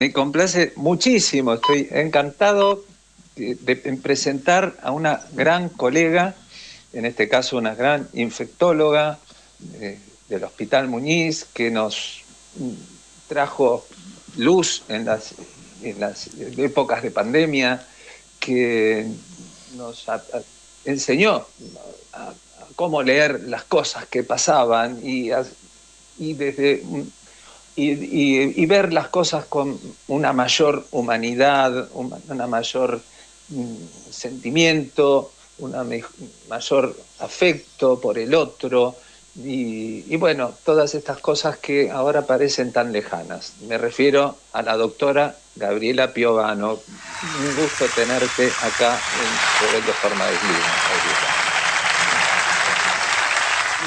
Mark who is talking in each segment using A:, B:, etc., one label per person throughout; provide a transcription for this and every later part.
A: Me complace muchísimo, estoy encantado en presentar a una gran colega, en este caso una gran infectóloga del Hospital Muñiz, que nos trajo luz en las épocas de pandemia, que nos enseñó a cómo leer las cosas que pasaban y desde y ver las cosas con una mayor humanidad, una mayor sentimiento, mayor afecto por el otro, y bueno, todas estas cosas que ahora parecen tan lejanas. Me refiero a la doctora Gabriela Piovano. Un gusto tenerte acá en Rebelde Forma de Clima, Gabriela.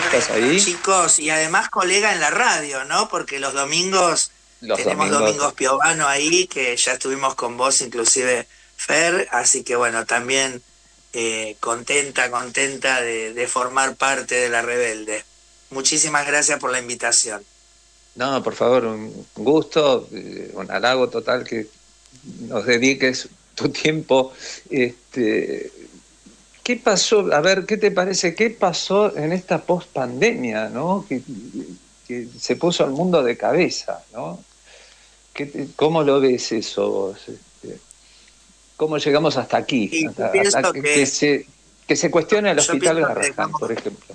A: ¿Estás
B: Bueno,
A: ahí?
B: chicos, y además colega en la radio, ¿no? Porque los domingos
A: Los
B: tenemos
A: domingos.
B: Domingos Piovano ahí, que ya estuvimos con vos, inclusive Fer, así que bueno, también contenta de formar parte de la Rebelde. Muchísimas gracias por la invitación.
A: No, por favor, un gusto, un halago total que nos dediques tu tiempo. ¿Qué pasó? A ver, ¿qué te parece? ¿Qué pasó en esta pospandemia, ¿no? Que se puso al mundo de cabeza, ¿no? ¿Cómo lo ves eso vos? ¿Cómo llegamos hasta aquí?
B: Y yo
A: Hasta
B: pienso
A: que se cuestione el
B: yo
A: Hospital
B: pienso que
A: Garrahan, por ejemplo.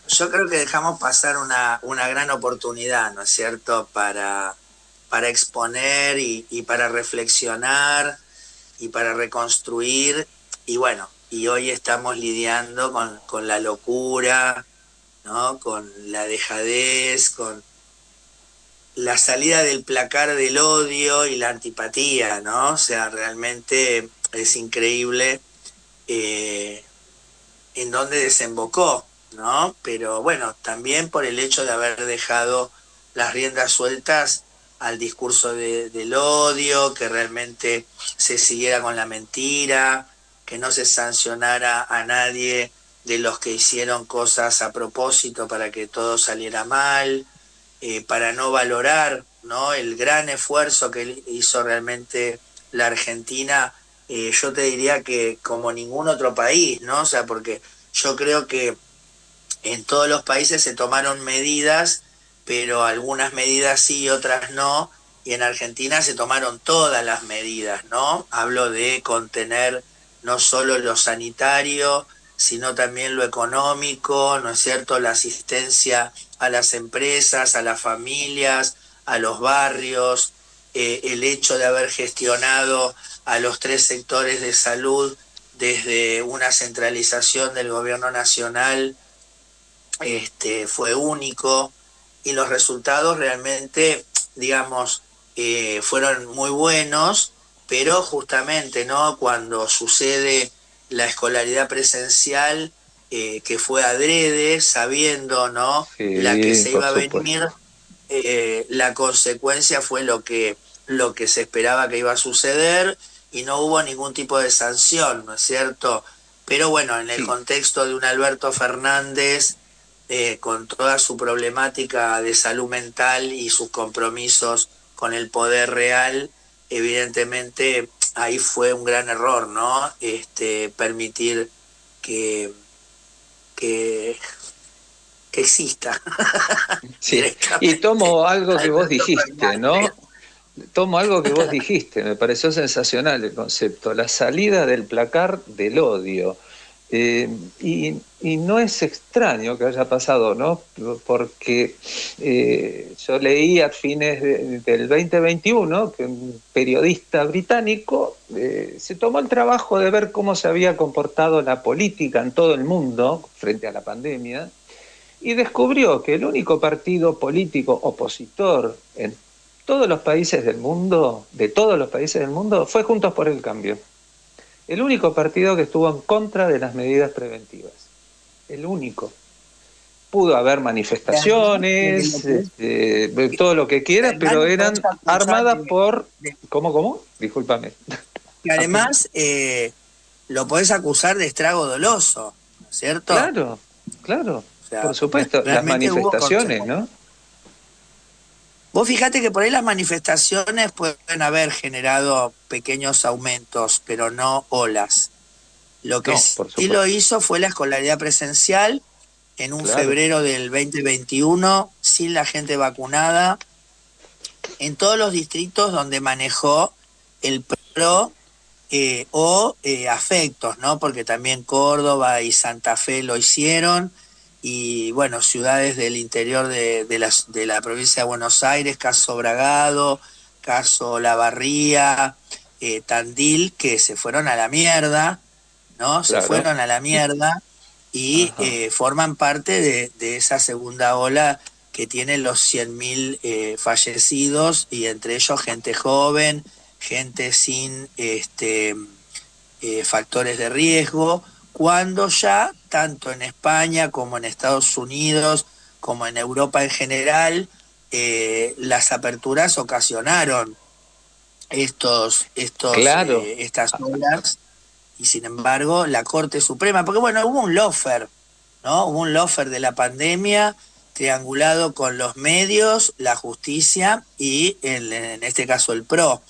B: yo creo que dejamos pasar una gran oportunidad, ¿no es cierto?, para exponer y para reflexionar y para reconstruir. Y bueno, y hoy estamos lidiando con la locura, ¿no? Con la dejadez, con la salida del placar del odio y la antipatía, ¿no? O sea, realmente es increíble eh, en dónde desembocó, ¿no? Pero bueno, también por el hecho de haber dejado las riendas sueltas al discurso del odio, que realmente se siguiera con la mentira, que no se sancionara a nadie de los que hicieron cosas a propósito para que todo saliera mal, para no valorar, ¿no?, el gran esfuerzo que hizo realmente la Argentina. Yo te diría que como ningún otro país, ¿no? O sea, porque yo creo que en todos los países se tomaron medidas, pero algunas medidas sí y otras no, y en Argentina se tomaron todas las medidas, ¿no? Hablo de contener no solo lo sanitario, sino también lo económico, ¿no es cierto?, la asistencia a las empresas, a las familias, a los barrios, el hecho de haber gestionado a los tres sectores de salud desde una centralización del gobierno nacional, fue único, y los resultados realmente, digamos, fueron muy buenos, pero justamente, ¿no?, cuando sucede la escolaridad presencial, que fue adrede, sabiendo, ¿no?, la que
A: Sí,
B: se
A: por
B: iba a venir,
A: supuesto.
B: la consecuencia fue lo que se esperaba que iba a suceder, y no hubo ningún tipo de sanción, ¿no es cierto? Pero bueno, en el
A: Sí.
B: contexto de un Alberto Fernández, con toda su problemática de salud mental y sus compromisos con el poder real, evidentemente ahí fue un gran error, ¿no? Permitir que, que, que exista
A: Sí, y
B: directamente
A: tomo algo que vos
B: Alberto
A: dijiste,
B: Fernández.
A: ¿no? Tomo algo que vos dijiste, me pareció sensacional el concepto, la salida del placar del odio. Y no es extraño que haya pasado, ¿no? Porque yo leí a fines del 2021 que un periodista británico se tomó el trabajo de ver cómo se había comportado la política en todo el mundo frente a la pandemia y descubrió que el único partido político opositor en todos los países del mundo, de todos los países del mundo, fue Juntos por el Cambio. El único partido que estuvo en contra de las medidas preventivas. El único. Pudo haber
B: Y además,
A: manifestaciones, todo lo que
B: que
A: quiera,
B: además
A: pero
B: lo podés
A: eran
B: acusar
A: armadas por...
B: de
A: ¿Cómo? Discúlpame.
B: que además lo podés acusar de estrago doloso, ¿no es cierto?
A: Claro, claro,
B: O
A: por
B: sea,
A: supuesto. Las
B: realmente hubo
A: manifestaciones,
B: consecuencias.
A: ¿no?
B: Vos fijate que por ahí las manifestaciones pueden haber generado pequeños aumentos, pero no olas. Lo que
A: No, por
B: sí lo
A: supuesto.
B: hizo fue la escolaridad presencial en un
A: Claro,
B: febrero del 2021, sin la gente vacunada, en todos los distritos donde manejó el PRO afectos, ¿no? Porque también Córdoba y Santa Fe lo hicieron, y bueno, ciudades del interior de la provincia de Buenos Aires, caso Bragado, caso La Barría, Tandil, que se fueron a la mierda, ¿no? Se
A: claro.
B: fueron a la mierda y
A: Ajá.
B: forman parte de esa segunda ola que tiene los 100.000 fallecidos, y entre ellos gente joven, gente sin factores de riesgo, cuando ya, tanto en España como en Estados Unidos, como en Europa en general, las aperturas ocasionaron
A: Claro.
B: estas olas, y sin embargo la Corte Suprema, porque bueno, hubo un lofer, ¿no? Hubo un lofer de la pandemia triangulado con los medios, la justicia y en este caso el PRO.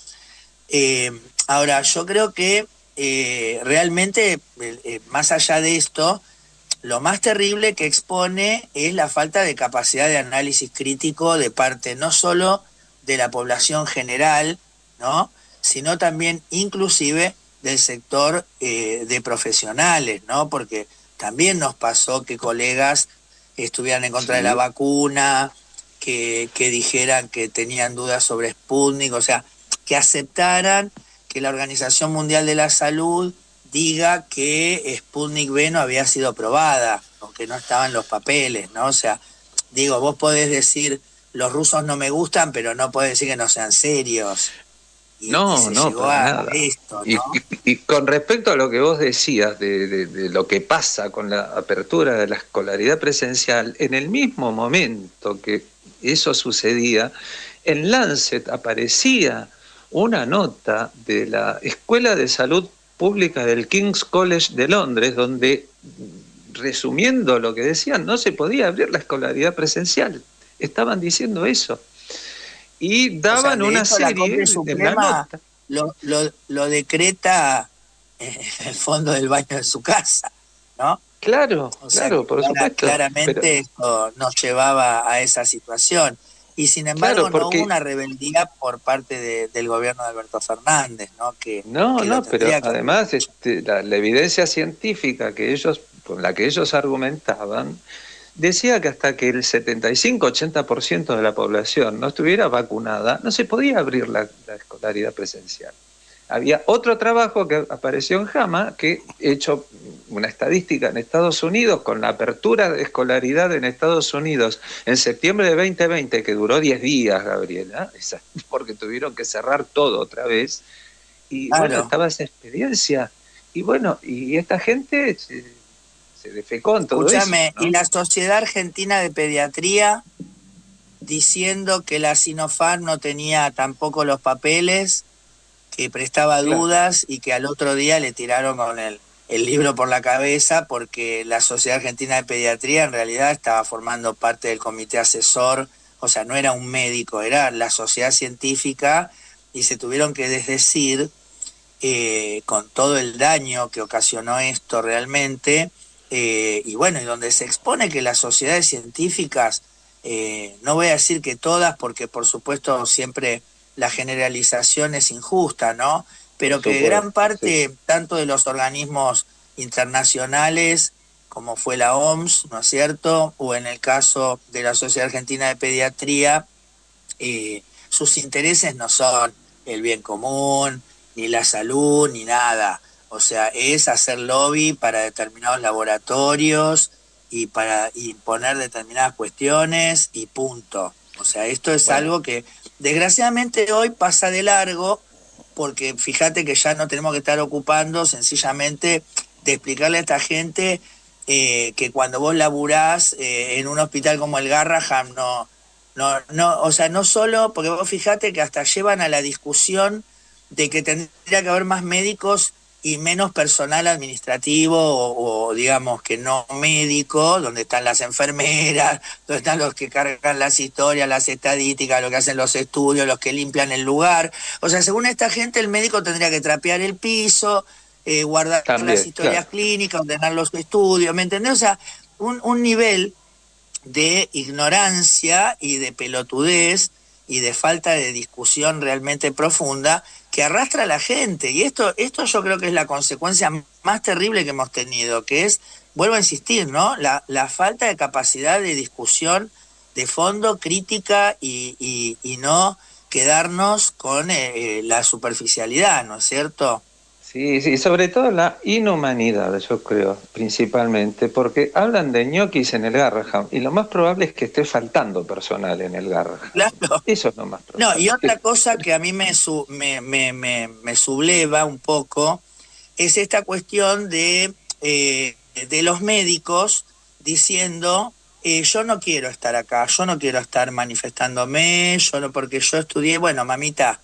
B: Ahora, yo creo que realmente, más allá de esto, lo más terrible que expone es la falta de capacidad de análisis crítico de parte no solo de la población general, ¿no? Sino también inclusive del sector de profesionales, ¿no? Porque también nos pasó que colegas estuvieran en contra de la
A: Sí.
B: vacuna, que dijeran que tenían dudas sobre Sputnik, o sea, que aceptaran que la Organización Mundial de la Salud diga que Sputnik V no había sido aprobada, o que no estaban los papeles, ¿no? O sea, digo, vos podés decir, los rusos no me gustan, pero no podés decir que no sean serios. Y
A: No,
B: se
A: no,
B: llegó
A: para
B: a
A: nada.
B: esto,
A: Y,
B: ¿no?
A: y con respecto a lo que vos decías de lo que pasa con la apertura de la escolaridad presencial, en el mismo momento que eso sucedía, en Lancet aparecía una nota de la Escuela de Salud Pública del King's College de Londres, donde, resumiendo lo que decían, no se podía abrir la escolaridad presencial. Estaban diciendo eso. Y
B: O sea,
A: daban
B: de
A: una
B: hecho la
A: serie
B: Corte
A: en la
B: Suprema
A: nota.
B: lo decreta en el fondo del baño de su casa, ¿no?
A: Claro,
B: O sea
A: claro,
B: que
A: por supuesto, pero
B: claramente esto nos llevaba a esa situación. Y sin
A: claro,
B: embargo no hubo
A: porque
B: una rebeldía por parte del gobierno de Alberto Fernández, ¿no?
A: no,
B: Que lo
A: no, pero
B: tendría que haber
A: además
B: hecho.
A: la evidencia científica que ellos, con la que ellos argumentaban, decía que hasta que el 75-80% de la población no estuviera vacunada, no se podía abrir la escolaridad presencial. Había otro trabajo que apareció en JAMA, que he hecho una estadística en Estados Unidos, con la apertura de escolaridad en Estados Unidos en septiembre de 2020, que duró 10 días, Gabriela, porque tuvieron que cerrar todo otra vez. Y bueno,
B: Claro.
A: estaba esa experiencia. Y bueno, y esta gente se defecó en todo eso,
B: Escúchame, y
A: ¿no?
B: la Sociedad Argentina de Pediatría diciendo que la Sinopharm no tenía tampoco los papeles, que prestaba
A: Claro,
B: dudas, y que al otro día le tiraron con el libro por la cabeza, porque la Sociedad Argentina de Pediatría en realidad estaba formando parte del comité asesor, o sea, no era un médico, era la sociedad científica, y se tuvieron que desdecir con todo el daño que ocasionó esto realmente, y bueno, y donde se expone que las sociedades científicas, no voy a decir que todas, porque por supuesto siempre la generalización es injusta, ¿no?
A: por
B: Pero que gran
A: supuesto, sí.
B: parte, tanto de los organismos internacionales, como fue la OMS, ¿no es cierto? O en el caso de la Sociedad Argentina de Pediatría, sus intereses no son el bien común, ni la salud, ni nada. O sea, es hacer lobby para determinados laboratorios y para imponer determinadas cuestiones y punto. O sea, esto es
A: Bueno,
B: algo que desgraciadamente hoy pasa de largo, porque fíjate que ya no tenemos que estar ocupando sencillamente de explicarle a esta gente que cuando vos laburás en un hospital como el Garraham no, o sea, no solo, porque vos fijate que hasta llevan a la discusión de que tendría que haber más médicos y menos personal administrativo o digamos que no médico, donde están las enfermeras, donde están los que cargan las historias, las estadísticas, los que hacen los estudios, los que limpian el lugar. O sea, según esta gente, el médico tendría que trapear el piso, guardar
A: También,
B: las historias
A: claro.
B: clínicas, ordenar los estudios, ¿me entendés? O sea, un nivel de ignorancia y de pelotudez y de falta de discusión realmente profunda que arrastra a la gente. Y esto yo creo que es la consecuencia más terrible que hemos tenido, que es, vuelvo a insistir, ¿no? La falta de capacidad de discusión de fondo, crítica y no quedarnos con la superficialidad, ¿no es cierto?
A: Sí, sí, sobre todo la inhumanidad, yo creo, principalmente, porque hablan de ñoquis en el Garrahan y lo más probable es que esté faltando personal en el Garrahan.
B: Claro.
A: Eso es lo más
B: No, y
A: probable.
B: otra cosa que a mí me subleva un poco es esta cuestión de los médicos diciendo, yo no quiero estar acá, yo no quiero estar manifestándome, yo no, porque yo estudié, bueno, mamita,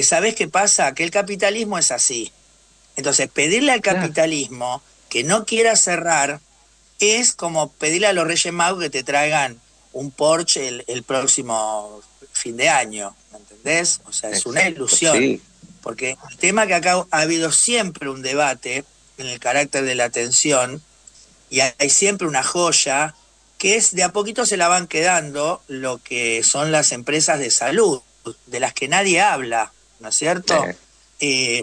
B: ¿sabés qué pasa? Que el capitalismo es así. Entonces, pedirle al
A: Claro,
B: capitalismo que no quiera cerrar es como pedirle a los Reyes Magos que te traigan un Porsche el próximo fin de año, ¿me entendés? O sea, es una
A: exacto,
B: ilusión,
A: sí.
B: porque el tema que acá ha habido siempre un debate en el carácter de la atención, y hay siempre una joya, que es de a poquito se la van quedando lo que son las empresas de salud, de las que nadie habla, ¿no es cierto?
A: eh,
B: Eh,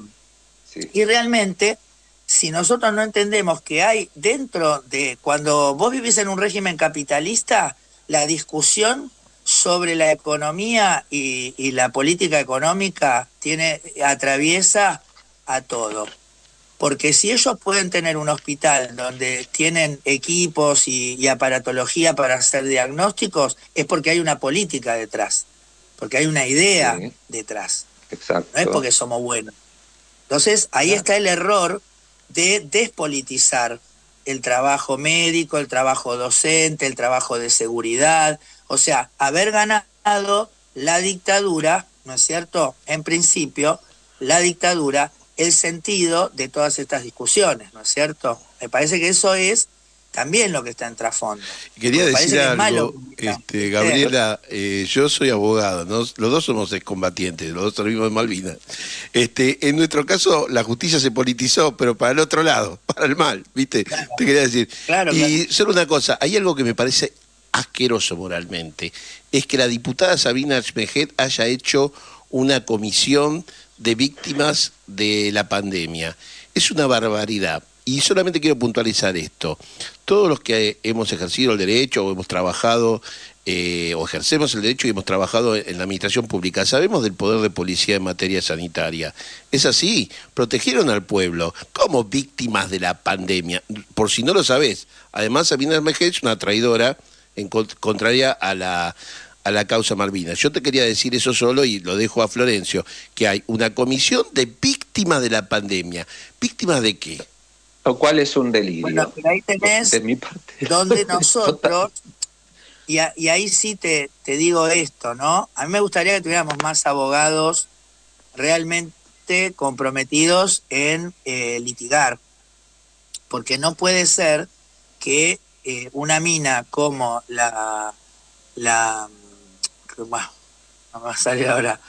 A: sí.
B: y realmente, si nosotros no entendemos que hay dentro de, cuando vos vivís en un régimen capitalista, la discusión sobre la economía y la política económica atraviesa a todo. Porque si ellos pueden tener un hospital donde tienen equipos y aparatología para hacer diagnósticos, es porque hay una política detrás, porque hay una idea
A: Sí,
B: detrás, no es
A: exacto.
B: porque somos buenos. Entonces, ahí
A: Claro.
B: está el error de despolitizar el trabajo médico, el trabajo docente, el trabajo de seguridad. O sea, haber ganado la dictadura, ¿no es cierto? En principio, la dictadura, el sentido de todas estas discusiones, ¿no es cierto? Me parece que eso es también lo que está en trasfondo.
C: Quería
B: Porque parece
C: decir
B: que es malo
C: algo,
B: criticar, ¿viste?
C: Gabriela, yo soy abogado, ¿no? Los dos somos excombatientes, los dos servimos en Malvinas. En nuestro caso, la justicia se politizó, pero para el otro lado, para el mal, ¿viste? Te quería decir.
B: Claro, claro.
C: Y solo una cosa, hay algo que me parece asqueroso moralmente, es que la diputada Sabina Achmejet haya hecho una comisión de víctimas de la pandemia. Es una barbaridad. Y solamente quiero puntualizar esto. Todos los que hemos ejercido el derecho o hemos trabajado o ejercemos el derecho y hemos trabajado en la administración pública, sabemos del poder de policía en materia sanitaria. Es así, protegieron al pueblo como víctimas de la pandemia. Por si no lo sabés, además Sabina Bermejo es una traidora contraria a la causa Malvinas. Yo te quería decir eso solo y lo dejo a Florencio, que hay una comisión de víctimas de la pandemia. ¿Víctimas de qué?
A: Lo cual es un
B: Bueno,
A: delirio
B: pero ahí
A: de
B: tenés
A: mi parte.
B: donde
A: Total.
B: nosotros, y ahí sí te digo esto, ¿no? A mí me gustaría que tuviéramos más abogados realmente comprometidos en litigar, porque no puede ser que una mina como bueno, no me va a salir ahora,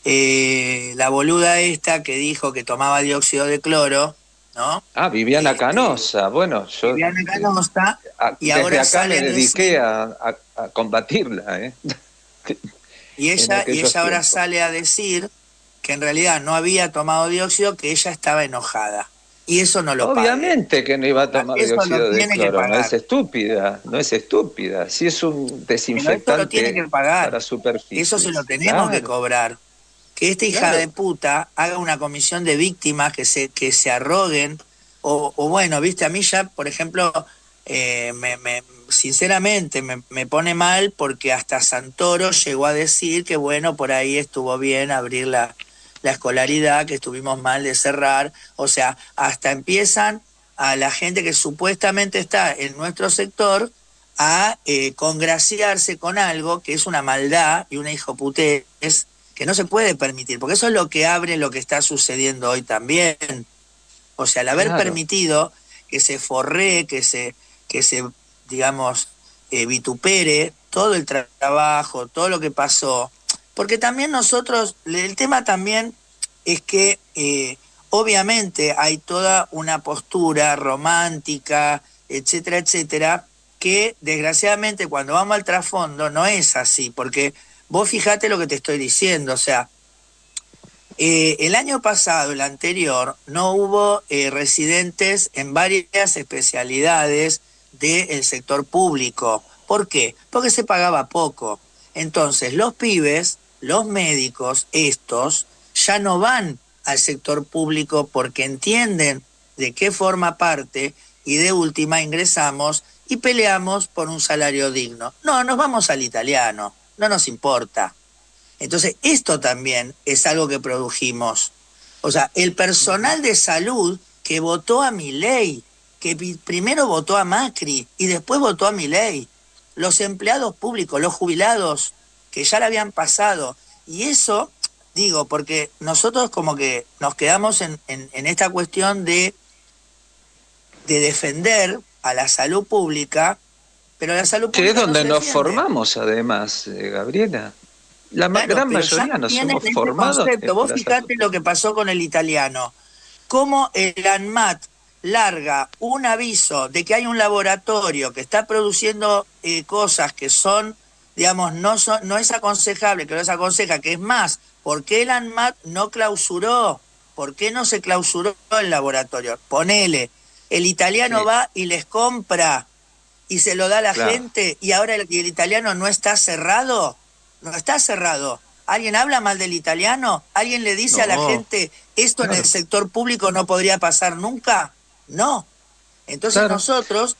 B: la boluda esta que dijo que tomaba dióxido de cloro, ¿no?
A: Ah, Viviana
B: Este,
A: Canosa. Bueno, yo
B: Viviana Canosa, y
A: desde
B: ahora
A: acá me
B: sale a
A: dediqué
B: decir,
A: a combatirla, en
B: y
A: aquellos
B: ella ahora
A: tiempos.
B: sale a decir que en realidad no había tomado dióxido, que ella estaba enojada. Y eso no lo pague.
A: Obviamente que no iba a tomar
B: Eso lo
A: dióxido de
B: tiene que
A: cloro, no es
B: pagar.
A: estúpida, no es estúpida. Si es un
B: Pero esto lo tiene
A: desinfectante
B: que pagar.
A: para
B: Eso se lo
A: superficies.
B: tenemos que
A: Claro,
B: cobrar. Que esta hija de
A: claro.
B: puta haga una comisión de víctimas que se arroguen. O bueno, viste, a mí ya, por ejemplo, sinceramente me pone mal porque hasta Santoro llegó a decir que bueno, por ahí estuvo bien abrir la escolaridad, que estuvimos mal de cerrar. O sea, hasta empiezan a la gente que supuestamente está en nuestro sector a congraciarse con algo que es una maldad y una hijoputez que no se puede permitir, porque eso es lo que abre lo que está sucediendo hoy también. O sea, el haber
A: Claro.
B: permitido que se forree, que se digamos, vitupere todo el trabajo, todo lo que pasó. Porque también nosotros, el tema también es que obviamente hay toda una postura romántica, etcétera, etcétera, que desgraciadamente cuando vamos al trasfondo no es así, porque vos fijate lo que te estoy diciendo, o sea, el año pasado, el anterior, no hubo residentes en varias especialidades del sector público. ¿Por qué? Porque se pagaba poco. Entonces, los pibes, los médicos, estos, ya no van al sector público porque entienden de qué forma parte y de última ingresamos y peleamos por un salario digno. No, nos vamos al italiano, no nos importa. Entonces, esto también es algo que produjimos. O sea, el personal de salud que votó a Milei, que primero votó a Macri y después votó a Milei, los empleados públicos, los jubilados, que ya la habían pasado. Y eso, digo, porque nosotros como que nos quedamos en esta cuestión de defender a la salud pública, pero la salud
A: Que
B: pública
A: es donde
B: no se
A: nos
B: defiende.
A: formamos, además, Gabriela. La
B: Claro,
A: gran
B: pero ya
A: mayoría nos
B: tienen
A: hemos
B: ese
A: formado.
B: concepto. Vos
A: por la
B: fijate
A: salud.
B: lo que pasó con el italiano. Cómo el ANMAT larga un aviso de que hay un laboratorio que está produciendo cosas que son, digamos, no es aconsejable, que no es aconseja, que es más, ¿por qué el ANMAT no clausuró? ¿Por qué no se clausuró el laboratorio? Ponele, el italiano
A: Sí.
B: va y les compra y se lo da a la
A: Claro.
B: gente y ahora el italiano no está cerrado. No está cerrado. ¿Alguien habla mal del italiano? ¿Alguien le dice a la
A: No.
B: gente esto en
A: Claro.
B: el sector público no podría pasar nunca? No. Entonces
A: Claro.
B: nosotros,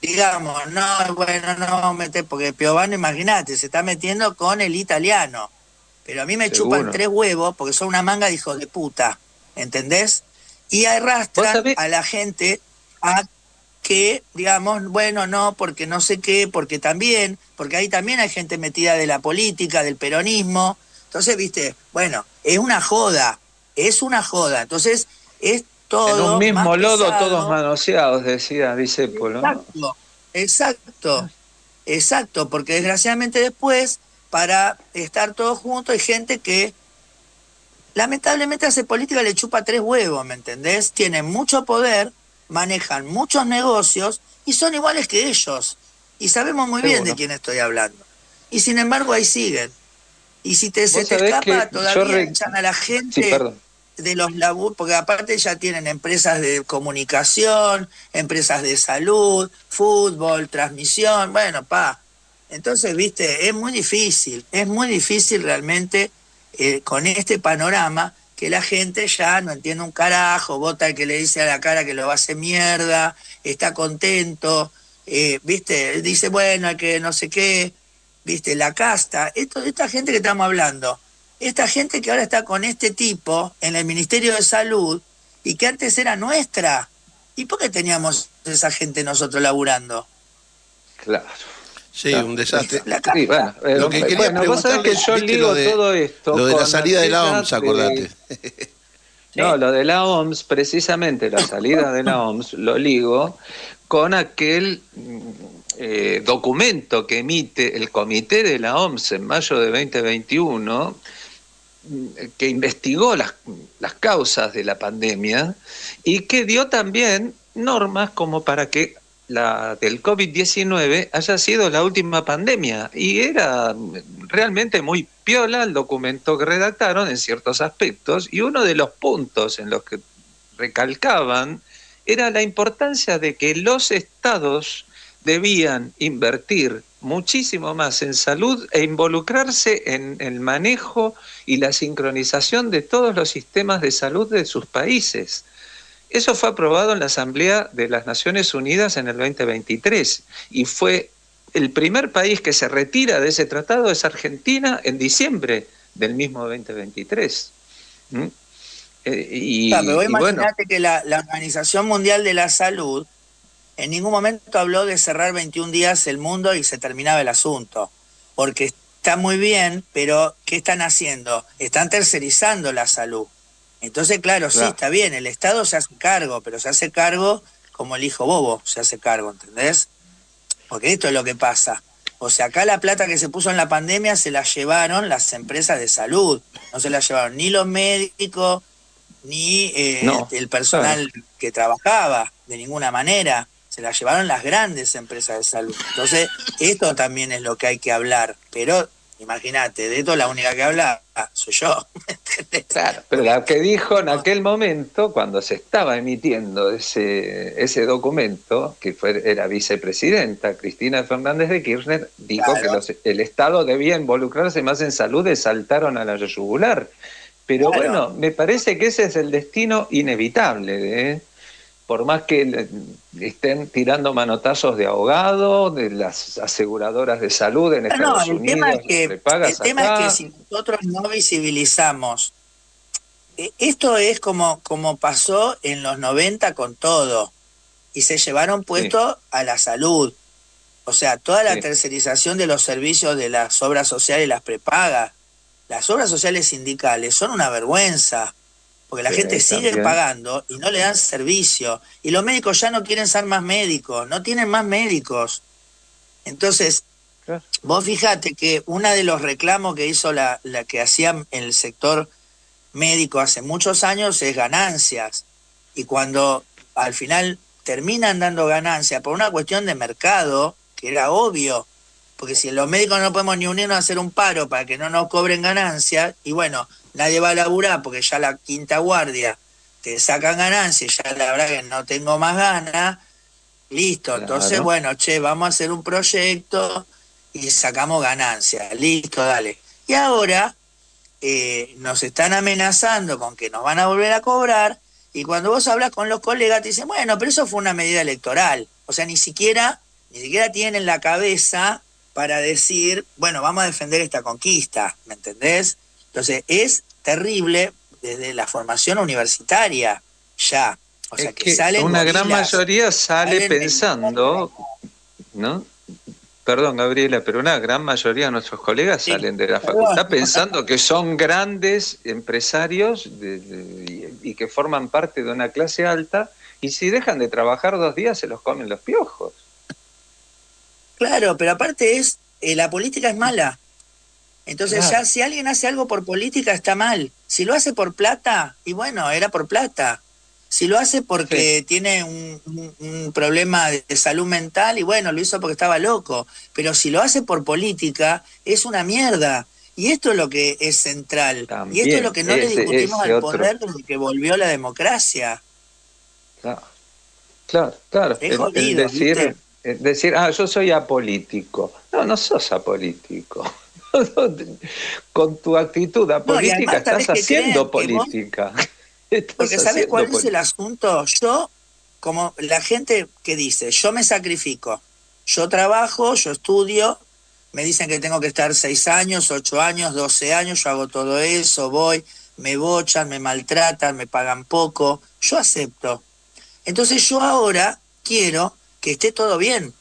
B: digamos, no, bueno, no vamos a meter, porque Piovano, imagínate, se está metiendo con el italiano. Pero a mí me
A: Seguro.
B: chupan 3 huevos porque son una manga de hijos de puta. ¿Entendés? Y
A: ¿Vos
B: arrastran
A: sabés?
B: a la gente a que, digamos, bueno, no, porque no sé qué, porque ahí también hay gente metida de la política, del peronismo. Entonces, viste, bueno, es una joda. Entonces, es todo
A: En un mismo
B: más
A: lodo,
B: pesado.
A: todos manoseados, decía Discépolo, ¿no?
B: Exacto, porque desgraciadamente después, para estar todos juntos, hay gente que lamentablemente hace política, le chupa 3 huevos, ¿me entendés? Tienen mucho poder, manejan muchos negocios y son iguales que ellos. Y sabemos muy bien de quién estoy hablando. Y sin embargo ahí siguen. Y si se te escapa, todavía echan a la gente...
A: Sí, perdón.
B: de los laburos, porque aparte ya tienen empresas de comunicación, empresas de salud, fútbol, transmisión, bueno, Entonces, viste, es muy difícil realmente con este panorama que la gente ya no entiende un carajo, vota el que le dice a la cara que lo va a hacer mierda, está contento, viste, dice, bueno, que no sé qué, viste, la casta, esta gente que estamos hablando, esta gente que ahora está con este tipo en el Ministerio de Salud y que antes era nuestra. ¿Y por qué teníamos esa gente nosotros laburando?
A: Claro.
C: Sí, un desastre.
A: Sí, bueno,
C: Lo que quería
A: vos sabés que yo
C: ¿viste
A: ligo todo esto.
C: Lo de la
A: con
C: salida de la
A: aquellas
C: OMS, acordate.
A: No, lo de la OMS, precisamente la salida de la OMS, lo ligo con aquel documento que emite el comité de la OMS en mayo de 2021, que investigó las causas de la pandemia y que dio también normas como para que la del COVID-19 haya sido la última pandemia. Y era realmente muy piola el documento que redactaron en ciertos aspectos, y uno de los puntos en los que recalcaban era la importancia de que los estados debían invertir muchísimo más en salud e involucrarse en el manejo y la sincronización de todos los sistemas de salud de sus países. Eso fue aprobado en la Asamblea de las Naciones Unidas en el 2023 y fue el primer país que se retira de ese tratado es Argentina en diciembre del mismo 2023.
B: Pero vos imaginate que la Organización Mundial de la Salud en ningún momento habló de cerrar 21 días el mundo y se terminaba el asunto. Porque está muy bien, pero ¿qué están haciendo? Están tercerizando la salud. Entonces, claro, sí, está bien, el Estado se hace cargo, pero se hace cargo como el hijo bobo se hace cargo, ¿entendés? Porque esto es lo que pasa. O sea, acá la plata que se puso en la pandemia se la llevaron las empresas de salud, no se la llevaron ni los médicos, ni
A: No,
B: el
A: claro.
B: personal que trabajaba, de ninguna manera. Se la llevaron las grandes empresas de salud. Entonces, esto también es lo que hay que hablar. Pero, imagínate, de esto la única que habla soy yo.
A: Claro, pero
B: Porque,
A: la que dijo en aquel momento, cuando se estaba emitiendo ese documento, que era vicepresidenta, Cristina Fernández de Kirchner, dijo que
B: claro,
A: el Estado debía involucrarse más en salud y saltaron a la yugular. Pero
B: claro.
A: bueno, me parece que ese es el destino inevitable, ¿eh? Por más que estén tirando manotazos de ahogado, de las aseguradoras de salud en
B: No,
A: Estados Unidos, las
B: el
A: prepagas
B: tema es que
A: acá.
B: si nosotros no visibilizamos, esto es como pasó en los 90 con todo, y se llevaron
A: Sí,
B: puesto a la salud. O sea, toda la
A: sí,
B: tercerización de los servicios de las obras sociales y las prepagas. Las obras sociales sindicales son una vergüenza, porque la
A: sí,
B: gente sigue
A: también.
B: pagando y no le dan servicio. Y los médicos ya no quieren ser más médicos, no tienen más médicos. Entonces,
A: Claro.
B: vos fíjate que uno de los reclamos que hizo la que hacía el sector médico hace muchos años es ganancias. Y cuando al final terminan dando ganancias por una cuestión de mercado, que era obvio, porque si los médicos no podemos ni unirnos a hacer un paro para que no nos cobren ganancias, y bueno, nadie va a laburar porque ya la quinta guardia te sacan ganancias, ya la verdad que no tengo más ganas, listo, entonces
A: Claro.
B: bueno, che, vamos a hacer un proyecto y sacamos ganancias, listo, dale. Y ahora nos están amenazando con que nos van a volver a cobrar, y cuando vos hablas con los colegas te dicen, bueno, pero eso fue una medida electoral. O sea, ni siquiera tienen la cabeza para decir, bueno, vamos a defender esta conquista, ¿me entendés? Entonces, es terrible desde la formación universitaria, ya. O sea,
A: Es
B: que
A: que
B: salen
A: una gran
B: gorilas,
A: mayoría sale
B: salen militares.
A: pensando, ¿no? Perdón, Gabriela, pero una gran mayoría de nuestros colegas
B: Sí,
A: salen de la
B: perdón.
A: facultad pensando que son grandes empresarios y que forman parte de una clase alta, y si dejan de trabajar 2 días se los comen los piojos.
B: Claro, pero aparte la política es mala. Entonces
A: Claro,
B: ya si alguien hace algo por política está mal. Si lo hace por plata, y bueno, era por plata. Si lo hace
A: sí.
B: porque tiene un problema de salud mental, y bueno, lo hizo porque estaba loco. Pero si lo hace por política, es una mierda. Y esto es lo que es central. Y esto es lo
A: También,
B: que no le discutimos
A: ese
B: al
A: otro.
B: poder desde que volvió la democracia.
A: Claro, claro, claro.
B: Es
A: El
B: jodido, ¿viste?
A: decir, yo soy apolítico. No, no sos apolítico. Con tu actitud
B: No, y
A: apolítica
B: además, ¿sabés
A: estás
B: qué creen?
A: haciendo
B: Que vos,
A: política. Estás
B: porque ¿sabés
A: haciendo
B: cuál es el
A: política.
B: asunto? Yo, como la gente que dice, yo me sacrifico, yo trabajo, yo estudio, me dicen que tengo que estar 6 años, 8 años, 12 años, yo hago todo eso, voy, me bochan, me maltratan, me pagan poco, yo acepto. Entonces yo ahora quiero que esté todo bien.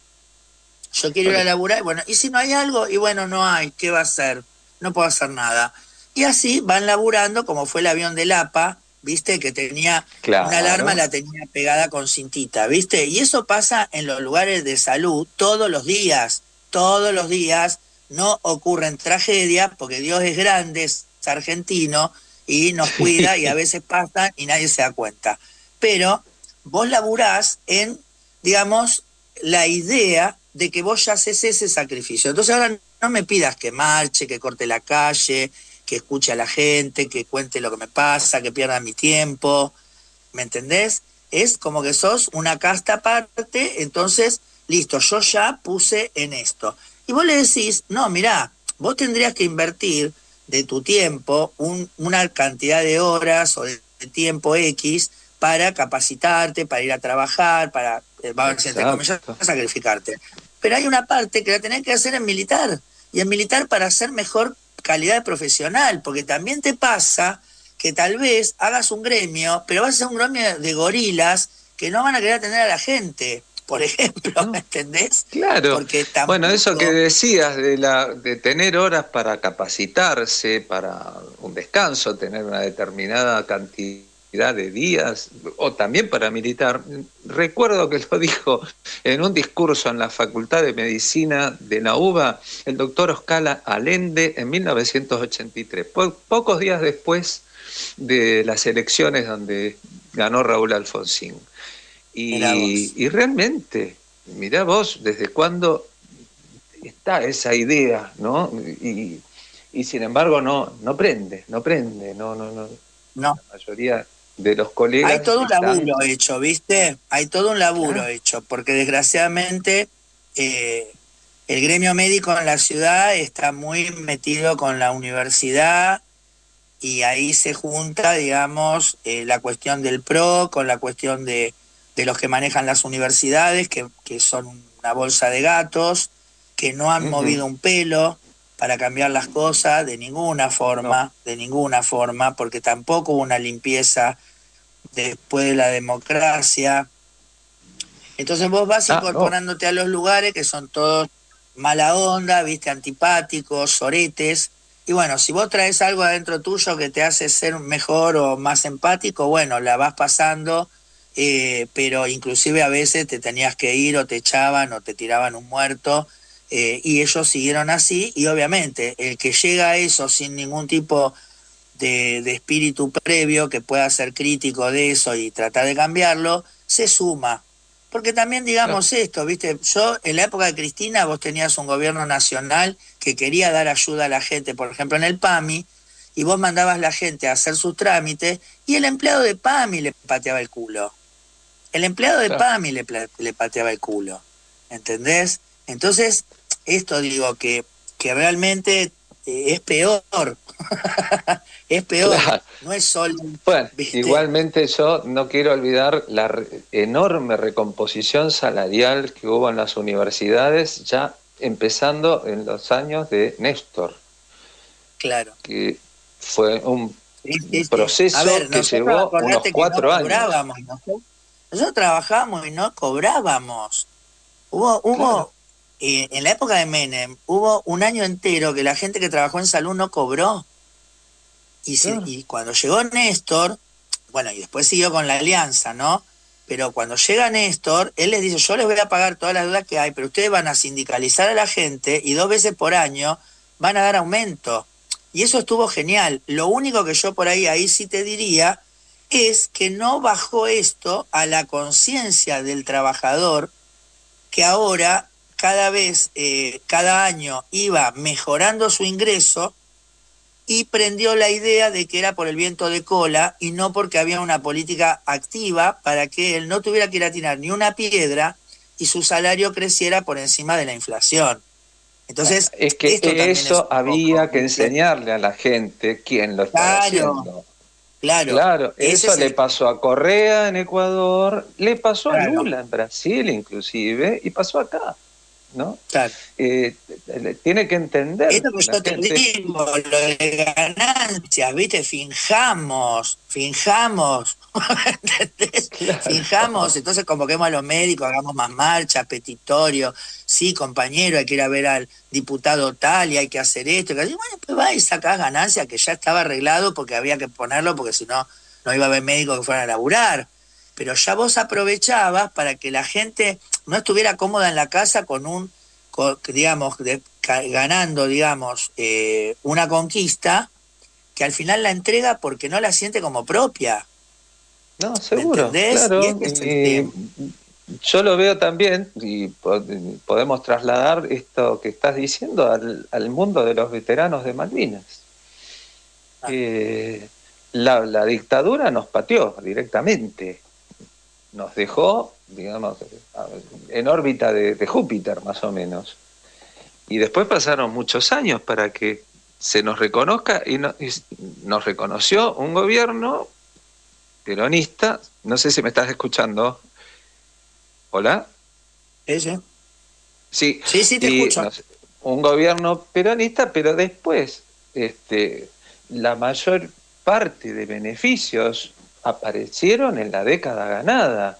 B: Yo quiero ir a laburar, y bueno, y si no hay algo, y bueno, no hay, ¿qué va a hacer? No puedo hacer nada. Y así van laburando, como fue el avión del APA, ¿viste? Que tenía una alarma,
A: Claro.
B: la tenía pegada con cintita, ¿viste? Y eso pasa en los lugares de salud todos los días, no ocurren tragedias, porque Dios es grande, es argentino, y nos cuida, y a
A: Sí.
B: veces pasan y nadie se da cuenta. Pero vos laburás en, digamos, la idea de que vos ya haces ese sacrificio. Entonces ahora no me pidas que marche, que corte la calle, que escuche a la gente, que cuente lo que me pasa, que pierda mi tiempo, ¿me entendés? Es como que sos una casta aparte, entonces, listo, yo ya puse en esto. Y vos le decís, no, mirá, vos tendrías que invertir de tu tiempo una cantidad de horas o de tiempo X para capacitarte, para ir a trabajar, para, vamos a decir, entre comillas,
A: Exacto.
B: sacrificarte. Pero hay una parte que la tenés que hacer en militar, y en militar para hacer mejor calidad de profesional, porque también te pasa que tal vez hagas un gremio, pero vas a hacer un gremio de gorilas que no van a querer atender a la gente. por ejemplo,
A: No,
B: ¿entendés?
A: claro.
B: Porque
A: Bueno, eso que
B: tampoco...
A: decías de tener horas para capacitarse, para un descanso, tener una determinada cantidad de días, o también para militar. Recuerdo que lo dijo en un discurso en la Facultad de Medicina de la UBA el doctor Oscar Allende en 1983, pocos días después de las elecciones donde ganó Raúl Alfonsín.
B: Mirá vos.
A: Y realmente, mirá vos, desde cuándo está esa idea, ¿no? Y sin embargo no prende, no.
B: No.
A: La mayoría de los
B: Hay
A: colegas
B: todo un
A: están...
B: laburo hecho, ¿viste? Hay todo un laburo
A: Claro,
B: hecho, porque desgraciadamente el gremio médico en la ciudad está muy metido con la universidad y ahí se junta, digamos, la cuestión del PRO con la cuestión de los que manejan las universidades, que son una bolsa de gatos, que no han
A: ujú,
B: movido un pelo para cambiar las cosas
A: no,
B: de ninguna forma, porque tampoco hubo una limpieza después de la democracia. Entonces vos vas
A: no,
B: incorporándote a los lugares que son todos mala onda, viste, antipáticos, soretes. Y bueno, si vos traes algo adentro tuyo que te hace ser mejor o más empático, bueno, la vas pasando, pero inclusive a veces te tenías que ir o te echaban o te tiraban un muerto, y ellos siguieron así, y obviamente el que llega a eso sin ningún tipo de espíritu previo que pueda ser crítico de eso y tratar de cambiarlo, se suma. Porque también
A: no,
B: digamos esto, ¿viste? Yo, en la época de Cristina, vos tenías un gobierno nacional que quería dar ayuda a la gente, por ejemplo, en el PAMI, y vos mandabas a la gente a hacer sus trámites, y el empleado de PAMI le pateaba el culo. El empleado de
A: claro.
B: PAMI le pateaba el culo. ¿Entendés? Entonces, esto digo que realmente es peor. Es peor.
A: Claro.
B: No es solo,
A: Bueno,
B: ¿viste?
A: igualmente yo no quiero olvidar la enorme recomposición salarial que hubo en las universidades, ya empezando en los años de Néstor,
B: Claro.
A: que fue un
B: Sí, sí, sí. A
A: proceso
B: ver,
A: que
B: nosotros
A: llevó unos
B: acordate que no
A: 4 años.
B: cobrábamos, ¿no? Nosotros trabajábamos y no cobrábamos.
A: Claro,
B: Hubo en la época de Menem, hubo un año entero que la gente que trabajó en salud no cobró.
A: claro.
B: Y cuando llegó Néstor, bueno, y después siguió con la alianza, ¿no? Pero cuando llega Néstor, él les dice, yo les voy a pagar todas las deudas que hay, pero ustedes van a sindicalizar a la gente y 2 veces por año van a dar aumento. Y eso estuvo genial. Lo único que yo por ahí sí te diría es que no bajó esto a la conciencia del trabajador, que ahora cada vez, cada año iba mejorando su ingreso y prendió la idea de que era por el viento de cola y no porque había una política activa para que él no tuviera que ir a tirar ni una piedra y su salario creciera por encima de la inflación. Entonces,
A: Es que
B: esto también es
A: eso
B: un poco,
A: había que
B: ¿viste?
A: enseñarle a la gente quién lo estaba
B: Claro,
A: haciendo.
B: claro,
A: Claro,
B: ese
A: eso
B: es
A: le
B: el...
A: pasó a Correa en Ecuador, le pasó a
B: Claro,
A: Lula en Brasil inclusive, y pasó acá, ¿no?
B: claro.
A: Eh, Tiene que entender
B: Esto que
A: la
B: yo te
A: gente.
B: digo, lo de ganancias, ¿viste? Finjamos, ¿entendés? Finjamos,
A: Claro,
B: entonces convoquemos a los médicos, hagamos más marchas, petitorio, sí, compañero, hay que ir a ver al diputado tal y hay que hacer esto, y bueno, pues va y sacás ganancias que ya estaba arreglado porque había que ponerlo, porque si no, no iba a haber médicos que fueran a laburar. Pero ya vos aprovechabas para que la gente no estuviera cómoda en la casa digamos, ganando, digamos, una conquista que al final la entrega porque no la siente como propia.
A: no,
B: ¿Me
A: seguro,
B: entendés? Y
A: claro.
B: este es el
A: Y
B: tema.
A: yo lo veo también, y podemos trasladar esto que estás diciendo al mundo de los veteranos de Malvinas.
B: Ah,
A: Eh, la dictadura nos pateó directamente, nos dejó, digamos, en órbita de Júpiter más o menos. Y después pasaron muchos años para que se nos reconozca y nos reconoció un gobierno peronista. No sé si me estás escuchando. ¿Hola?
B: ese.
A: Sí,
B: Sí, sí, te
A: y
B: escucho.
A: un gobierno peronista, pero después la mayor parte de beneficios aparecieron en la década ganada.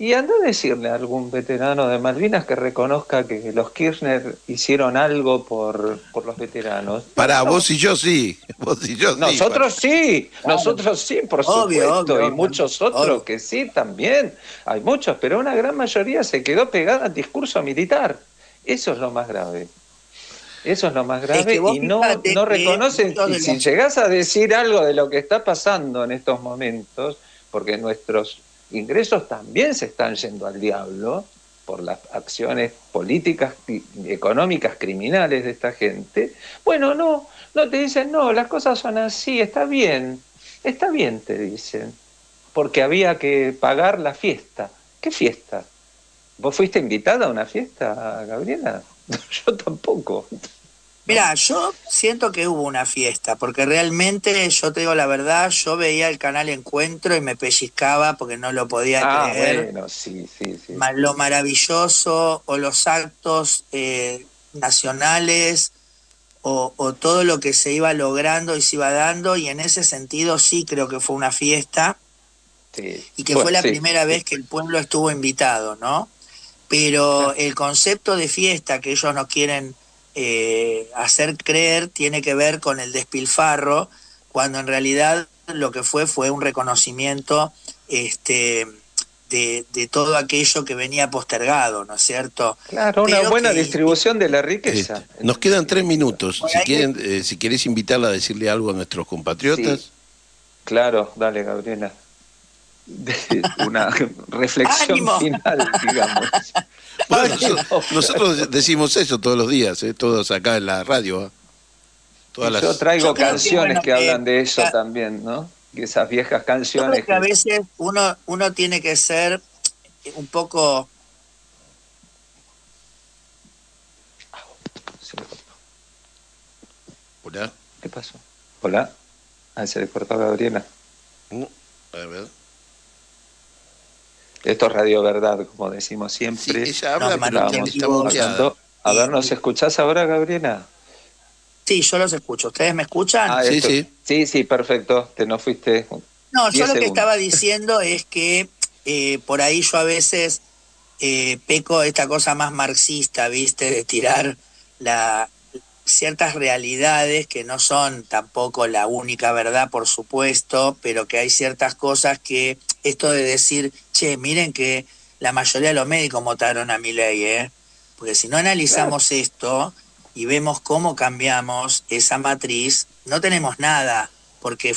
A: Y anda a decirle a algún veterano de Malvinas que reconozca que los Kirchner hicieron algo por los veteranos.
C: Para vos y yo sí, vos y yo sí.
A: Nosotros sí,
B: Claro.
A: nosotros sí, por
B: Obvio,
A: supuesto,
B: obvio,
A: y muchos otros
B: obvio.
A: que sí también. Hay muchos, pero una gran mayoría se quedó pegada al discurso militar. Eso es lo más grave. Eso es lo más
B: Es
A: grave
B: que vos
A: y no
B: fíjate
A: reconocen.
B: muchos
A: Y
B: de
A: si
B: los...
A: llegás a decir algo de lo que está pasando en estos momentos, porque nuestros ingresos también se están yendo al diablo por las acciones políticas y económicas criminales de esta gente, bueno, no te dicen, no, las cosas son así, está bien, te dicen, porque había que pagar la fiesta. ¿Qué fiesta? ¿Vos fuiste invitada a una fiesta, Gabriela? Yo tampoco.
B: Mira, yo siento que hubo una fiesta, porque realmente, yo te digo la verdad, yo veía el canal Encuentro y me pellizcaba porque no lo podía creer.
A: Bueno, sí.
B: Lo maravilloso o los actos nacionales o todo lo que se iba logrando y se iba dando, y en ese sentido sí creo que fue una fiesta
A: Sí.
B: y que
A: Bueno,
B: fue la
A: sí,
B: primera
A: sí.
B: vez que el pueblo estuvo invitado, ¿no? Pero el concepto de fiesta que ellos nos quieren hacer creer tiene que ver con el despilfarro, cuando en realidad lo que fue un reconocimiento de todo aquello que venía postergado, ¿no es cierto?
A: Claro, una
B: Pero
A: buena
B: que,
A: distribución de la riqueza.
C: Nos quedan 3 minutos.
B: Por
C: Si
B: ahí-
C: quieren, si querés invitarla a decirle algo a nuestros compatriotas.
A: Sí. Claro, dale, Gabriela. Una reflexión
B: ¡Ánimo!
A: final, digamos.
C: Bueno, nosotros decimos eso todos los días, todos acá en la radio. Todas
A: Yo
C: las...
A: traigo
B: Yo creo que,
A: canciones
B: bueno,
A: que hablan de eso
B: ya-
A: también, ¿no? Que esas viejas
B: Yo
A: canciones
B: creo que a veces uno tiene que ser un poco...
A: Se le cortó.
C: Hola.
A: ¿Qué pasó? ¿Hola? Se le cortó a Gabriela.
C: A ver.
A: Esto es Radio Verdad, como decimos
C: Sí,
A: siempre.
C: ella habla,
B: No,
C: pero
B: Martín,
C: está muteada.
A: Hablando. A ver, ¿nos escuchás ahora, Gabriela?
B: Sí, yo los escucho. ¿Ustedes me escuchan?
C: Sí, sí.
A: Sí, perfecto. Te nos fuiste.
B: No,
A: 10
B: yo lo que
A: segundos.
B: estaba diciendo es que por ahí yo a veces peco esta cosa más marxista, ¿viste? De tirar ciertas realidades que no son tampoco la única verdad, por supuesto, pero que hay ciertas cosas que esto de decir, che, miren que la mayoría de los médicos votaron a Milei, ¿eh? Porque si no analizamos esto y vemos cómo cambiamos esa matriz, no tenemos nada, porque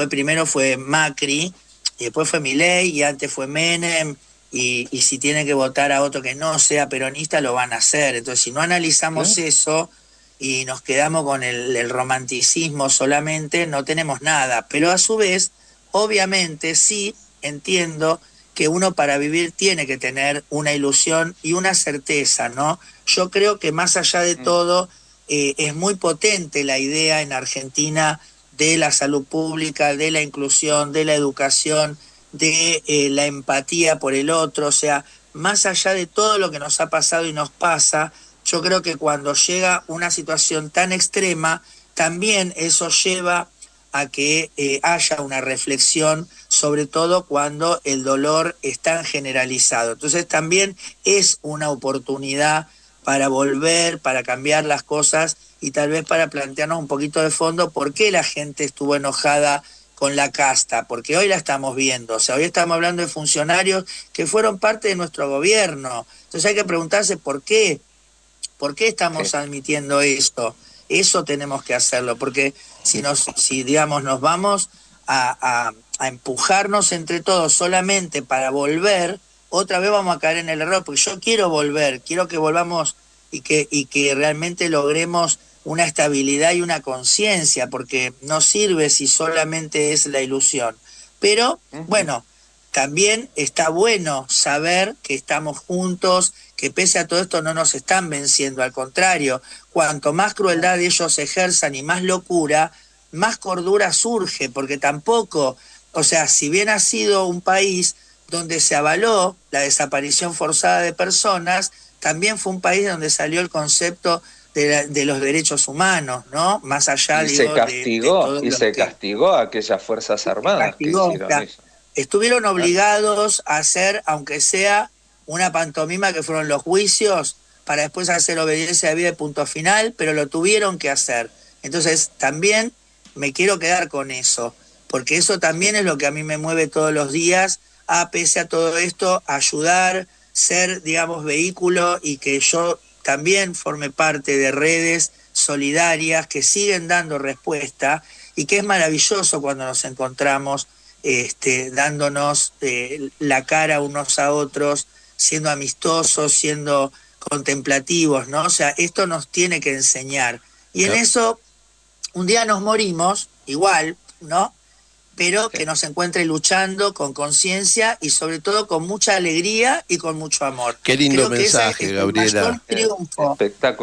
B: primero fue Macri, y después fue Milei, y antes fue Menem, y si tienen que votar a otro que no sea peronista, lo van a hacer. Entonces, si no analizamos eso y nos quedamos con el romanticismo solamente, no tenemos nada. Pero a su vez, obviamente, sí entiendo que uno para vivir tiene que tener una ilusión y una certeza, ¿no? Yo creo que más allá de todo, es muy potente la idea en Argentina de la salud pública, de la inclusión, de la educación, de la empatía por el otro. O sea, más allá de todo lo que nos ha pasado y nos pasa, yo creo que cuando llega una situación tan extrema, también eso lleva a que haya una reflexión, sobre todo cuando el dolor es tan generalizado. Entonces también es una oportunidad para volver, para cambiar las cosas y tal vez para plantearnos un poquito de fondo por qué la gente estuvo enojada con la casta, porque hoy la estamos viendo, o sea, hoy estamos hablando de funcionarios que fueron parte de nuestro gobierno. Entonces hay que preguntarse por qué estamos admitiendo esto. Eso tenemos que hacerlo, porque si digamos nos vamos a empujarnos entre todos solamente para volver, otra vez vamos a caer en el error, porque yo quiero volver, quiero que volvamos y que realmente logremos una estabilidad y una conciencia, porque no sirve si solamente es la ilusión. Pero, bueno, también está bueno saber que estamos juntos, que pese a todo esto no nos están venciendo, al contrario, cuanto más crueldad ellos ejerzan y más locura, más cordura surge, porque tampoco, o sea, si bien ha sido un país donde se avaló la desaparición forzada de personas, también fue un país donde salió el concepto de los derechos humanos, ¿no? Más allá,
A: Y
B: digo,
A: se castigó,
B: de todo
A: y
B: lo
A: se
B: que
A: castigó a aquellas Fuerzas Armadas que hicieron eso.
B: estuvieron obligados a hacer, aunque sea una pantomima que fueron los juicios, para después hacer obediencia de vida y punto final, pero lo tuvieron que hacer. Entonces también me quiero quedar con eso, porque eso también es lo que a mí me mueve todos los días, pese a todo esto, ayudar, ser, digamos, vehículo y que yo también forme parte de redes solidarias que siguen dando respuesta y que es maravilloso cuando nos encontramos dándonos la cara unos a otros, siendo amistosos, siendo contemplativos, ¿no? O sea, esto nos tiene que enseñar. Y en eso, un día nos morimos, igual, ¿no? Pero que nos encuentre luchando con conciencia y sobre todo con mucha alegría y con mucho amor.
C: Qué lindo
B: Creo
C: mensaje, Gabriela.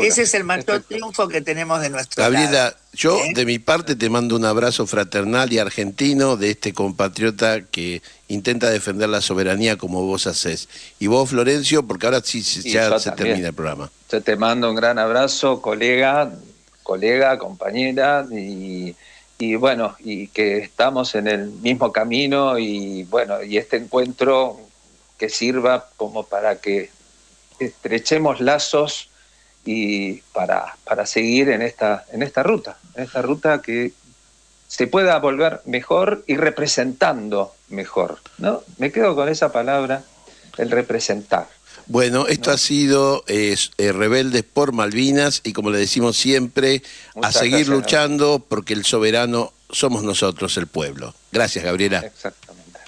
B: Ese es el mayor triunfo que tenemos de nuestro
C: Gabriela,
B: lado.
C: yo de mi parte te mando un abrazo fraternal y argentino de este compatriota que intenta defender la soberanía como vos hacés. Y vos, Florencio, porque ahora sí ya se termina el programa.
A: Yo te mando un gran abrazo, colega, compañera, y bueno, y que estamos en el mismo camino y bueno, y este encuentro que sirva como para que estrechemos lazos y para seguir en esta ruta que se pueda volver mejor y representando mejor, ¿no? Me quedo con esa palabra, el representar.
C: Bueno, esto ha sido Rebeldes por Malvinas y como le decimos siempre, a seguir luchando porque el soberano somos nosotros, el pueblo. Gracias, Gabriela.
A: Exactamente.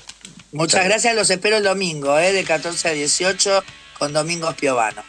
B: Muchas gracias, los espero el domingo, de 14 a 18 con Domingos Piovano.